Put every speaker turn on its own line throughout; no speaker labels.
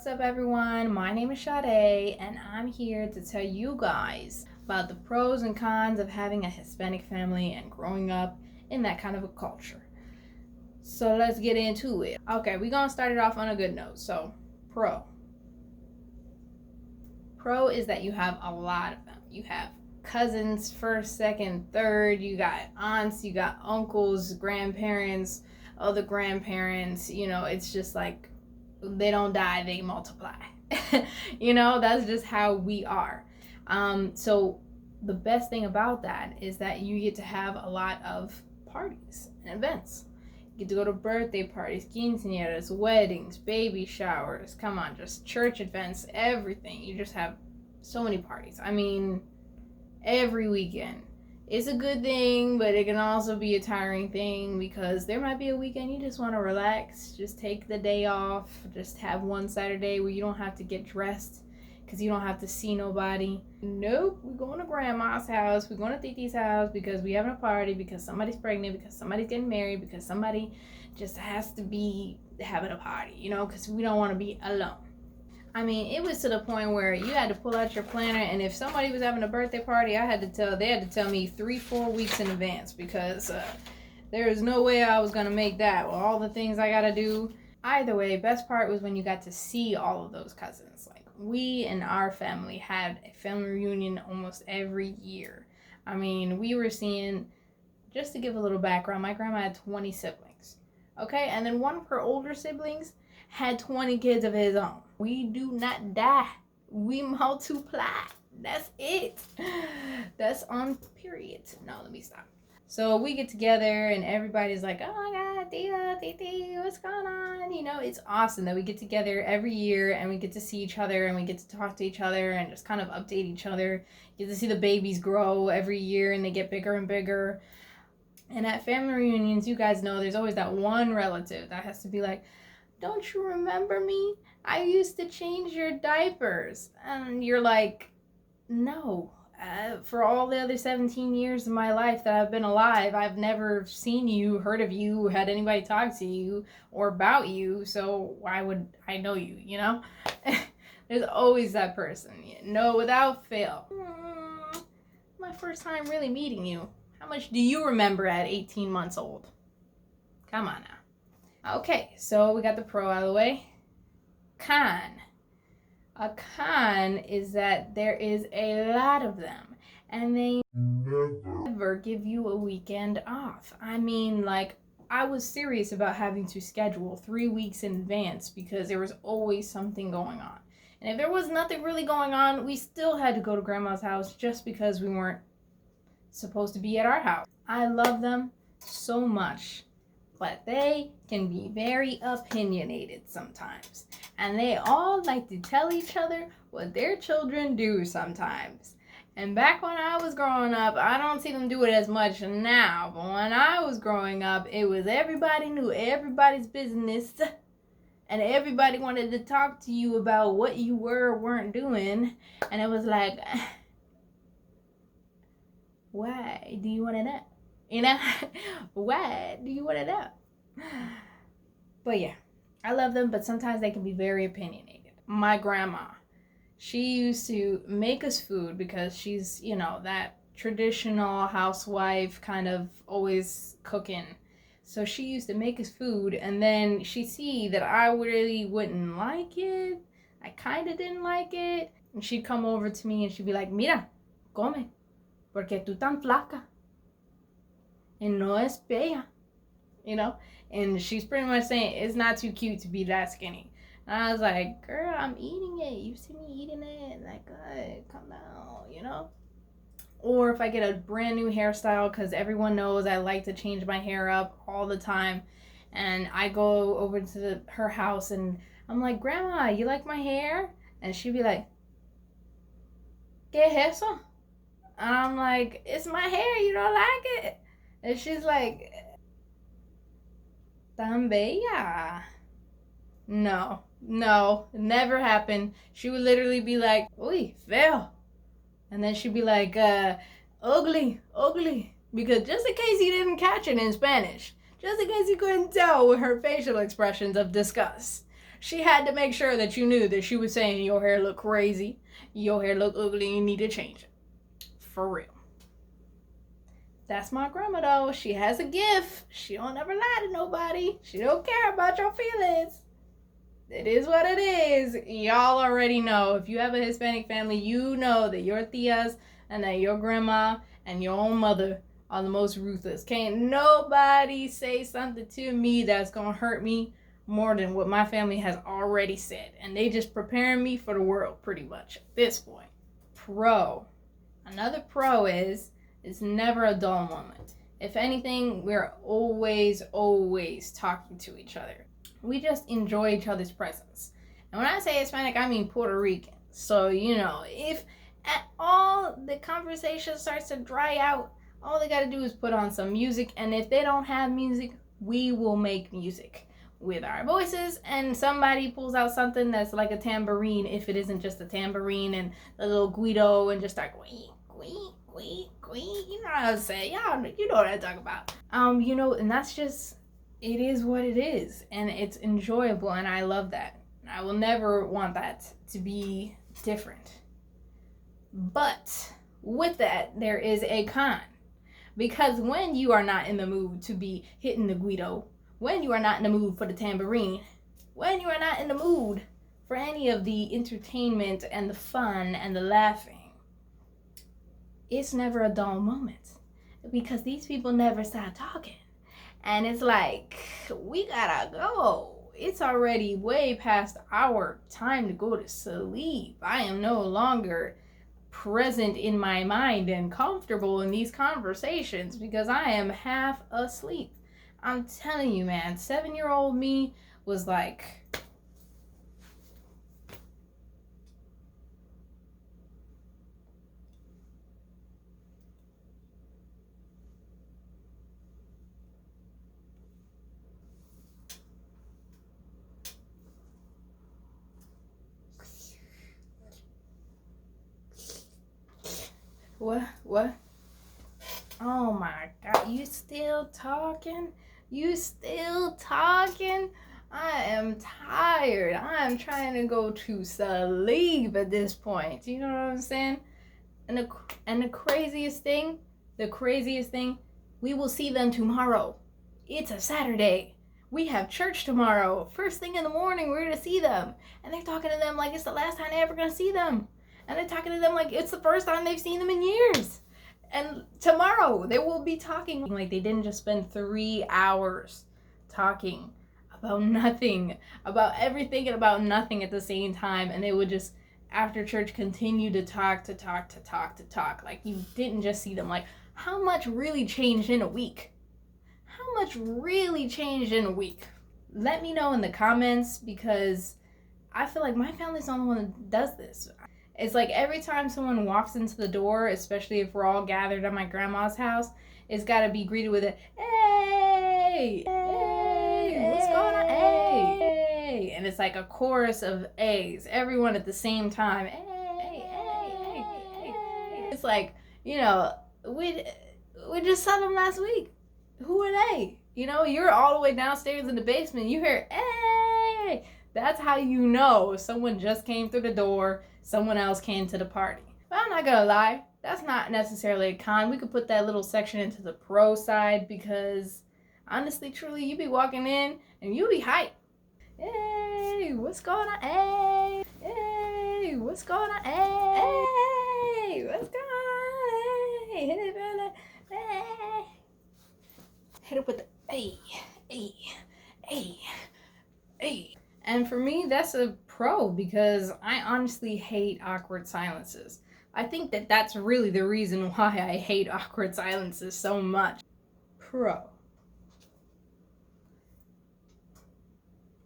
What's up, everyone? My name is Shaday, and I'm here to tell you guys about the pros and cons of having a Hispanic family and growing up in that kind of a culture. So let's get into it. Okay, we're gonna start it off on a good note. So, pro is that you have a lot of them. You have cousins, first, second, third. You got aunts, you got uncles, grandparents, other grandparents. It's just like they don't die, they multiply. That's just how we are. So the best thing about that is that you get to have a lot of parties and events. You get to go to birthday parties, quinceañeras, weddings, baby showers, come on, just church events, everything. You just have so many parties. I mean, every weekend. It's a good thing, but it can also be a tiring thing because there might be a weekend you just want to relax, just take the day off, just have one Saturday where you don't have to get dressed because you don't have to see nobody. Nope, we're going to grandma's house, we're going to Titi's house because we're having a party, because somebody's pregnant, because somebody's getting married, because somebody just has to be having a party, because we don't want to be alone. I mean, it was to the point where you had to pull out your planner, and if somebody was having a birthday party, they had to tell me 3-4 weeks in advance because there was no way I was going to make that with all the things I got to do. Either way, best part was when you got to see all of those cousins. Like, we in our family had a family reunion almost every year. I mean, we were seeing, just to give a little background, my grandma had 20 siblings. Okay, and then one of her older siblings had 20 kids of his own. We do not die. We multiply. That's it. That's on period. No, let me stop. So we get together and everybody's like, oh my God, Tita, Titi, what's going on? It's awesome that we get together every year and we get to see each other and we get to talk to each other and just kind of update each other. You get to see the babies grow every year and they get bigger and bigger. And at family reunions, you guys know there's always that one relative that has to be like, don't you remember me? I used to change your diapers. And you're like, no. For all the other 17 years of my life that I've been alive, I've never seen you, heard of you, had anybody talk to you or about you. So why would I know you, There's always that person. No, without fail. My first time really meeting you. How much do you remember at 18 months old? Come on now. Okay, so we got the pro out of the way. Con. A con is that there is a lot of them, and they never give you a weekend off. I mean, like, I was serious about having to schedule 3 weeks in advance because there was always something going on. And if there was nothing really going on, we still had to go to grandma's house just because we weren't supposed to be at our house. I love them so much, but they can be very opinionated sometimes. And they all like to tell each other what their children do sometimes. And back when I was growing up, I don't see them do it as much now. But when I was growing up, it was everybody knew everybody's business. And everybody wanted to talk to you about what you were or weren't doing. And it was like, why do you want to know? Why do you want to know? But yeah, I love them, but sometimes they can be very opinionated. My grandma, she used to make us food because she's, that traditional housewife kind of always cooking. So she used to make us food, and then she'd see that I really wouldn't like it. I kind of didn't like it. And she'd come over to me and she'd be like, mira, come, porque tú tan flaca. Y no es bella. And she's pretty much saying it's not too cute to be that skinny. And I was like, girl, I'm eating it. You see me eating it? Like, good, calm down, Or if I get a brand new hairstyle, because everyone knows I like to change my hair up all the time. And I go over to her house and I'm like, Grandma, you like my hair? And she'd be like, ¿Qué es eso? And I'm like, it's my hair, you don't like it? And she's like, tan bella. No, never happened. She would literally be like, uy, feo. And then she'd be like, ugly. Because just in case you didn't catch it in Spanish, just in case you couldn't tell with her facial expressions of disgust, She had to make sure that you knew that she was saying your hair look crazy, your hair look ugly, you need to change it. For real. That's my grandma though. She has a gift. She don't ever lie to nobody. She don't care about your feelings. It is what it is. Y'all already know. If you have a Hispanic family, you know that your tias and that your grandma and your own mother are the most ruthless. Can't nobody say something to me that's gonna hurt me more than what my family has already said. And they just preparing me for the world pretty much at this point. Another pro is it's never a dull moment. If anything, we're always talking to each other. We just enjoy each other's presence. And when I say Hispanic, I mean Puerto Rican. So, if at all the conversation starts to dry out, all they gotta do is put on some music. And if they don't have music, we will make music with our voices. And somebody pulls out something that's like a tambourine, if it isn't just a tambourine and a little guido, and just start going, you know what I'm saying? Y'all, you know what I'm talking about. And that's just, it is what it is, and it's enjoyable, and I love that. I will never want that to be different. But with that, there is a con, because when you are not in the mood to be hitting the guido, when you are not in the mood for the tambourine, when you are not in the mood for any of the entertainment and the fun and the laughing, it's never a dull moment, because these people never stop talking. And it's like, we gotta go. It's already way past our time to go to sleep. I am no longer present in my mind and comfortable in these conversations because I am half asleep. I'm telling you, man, 7-year-old me was like, what? Oh my God, you still talking? I am tired. I'm trying to go to sleep at this point. You know what I'm saying? And the craziest thing, we will see them tomorrow. It's a Saturday. We have church tomorrow. First thing in the morning, we're gonna see them. And they're talking to them like it's the last time they're ever gonna see them. And they're talking to them like it's the first time they've seen them in years. And tomorrow they will be talking like they didn't just spend 3 hours talking about nothing, about everything and about nothing at the same time. And they would just, after church, continue to talk. Like you didn't just see them. Like, how much really changed in a week? Let me know in the comments, because I feel like my family's the only one that does this. It's like every time someone walks into the door, especially if we're all gathered at my grandma's house, it's got to be greeted with a, hey, what's going on, hey. And it's like a chorus of A's, everyone at the same time, hey. It's like, we just saw them last week. Who are they? You're all the way downstairs in the basement, you hear, hey. That's how you know someone just came through the door, someone else came to the party. But I'm not gonna lie, that's not necessarily a con. We could put that little section into the pro side, because honestly, truly, you be walking in and you be hyped. Hey, what's going on? Hey, what's going on? Hey, what's going on? Hey, hit it with the hey. And for me, that's a pro, because I honestly hate awkward silences. I think that that's really the reason why I hate awkward silences so much. Pro.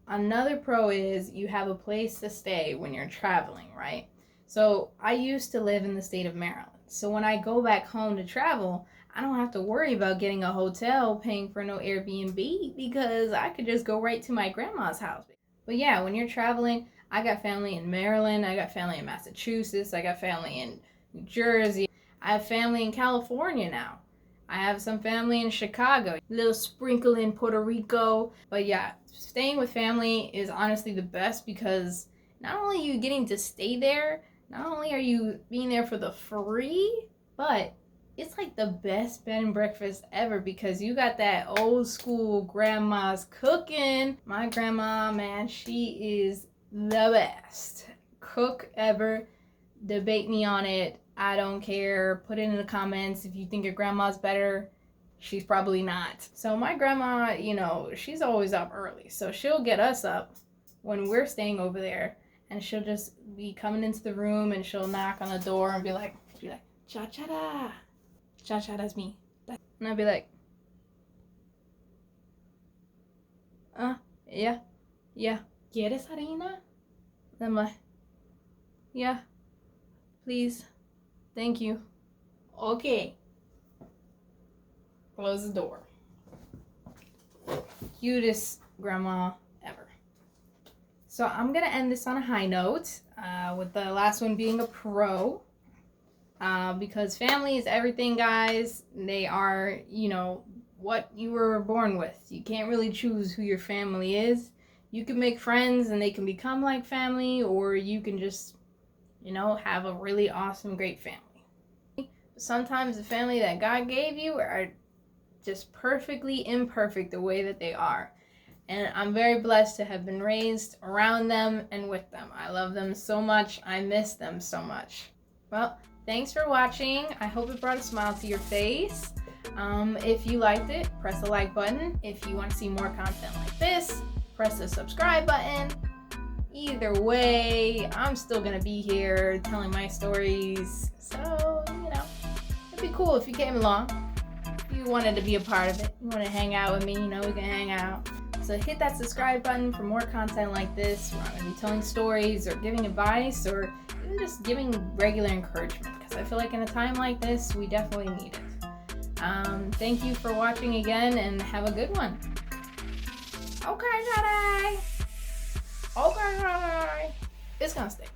Another pro is you have a place to stay when you're traveling, right? So I used to live in the state of Maryland. So when I go back home to travel, I don't have to worry about getting a hotel, paying for no Airbnb, because I could just go right to my grandma's house. But yeah, when you're traveling, I got family in Maryland, I got family in Massachusetts, I got family in New Jersey, I have family in California now. I have some family in Chicago, a little sprinkle in Puerto Rico. But yeah, staying with family is honestly the best because not only are you getting to stay there, not only are you being there for the free, but it's like the best bed and breakfast ever because you got that old school grandma's cooking. My grandma, man, she is the best cook ever. Debate me on it. I don't care. Put it in the comments if you think your grandma's better. She's probably not. So my grandma, you know, she's always up early. So she'll get us up when we're staying over there, and she'll just be coming into the room and she'll knock on the door and be like, cha-cha-da. Cha-cha-da's me. And I'll be like, yeah. ¿Quieres harina? And I'm like, yeah, please, thank you. Okay. Close the door. Cutest grandma ever. So I'm gonna end this on a high note, with the last one being a pro. Because family is everything, guys. They are, you know, what you were born with. You can't really choose who your family is. You can make friends and they can become like family, or you can just, you know, have a really awesome, great family. Sometimes the family that God gave you are just perfectly imperfect the way that they are. And I'm very blessed to have been raised around them and with them. I love them so much. I miss them so much. Well, thanks for watching. I hope it brought a smile to your face. If you liked it, press the like button. If you want to see more content like this, press the subscribe button. Either way, I'm still gonna be here telling my stories. So, you know, it'd be cool if you came along. If you wanted to be a part of it, you want to hang out with me, you know, we can hang out. So hit that subscribe button for more content like this, where I'm going to be telling stories or giving advice or even just giving regular encouragement, because I feel like in a time like this, we definitely need it. Thank you for watching again, and have a good one. Ok.Shaday! Ok.Shaday! It's gonna stay.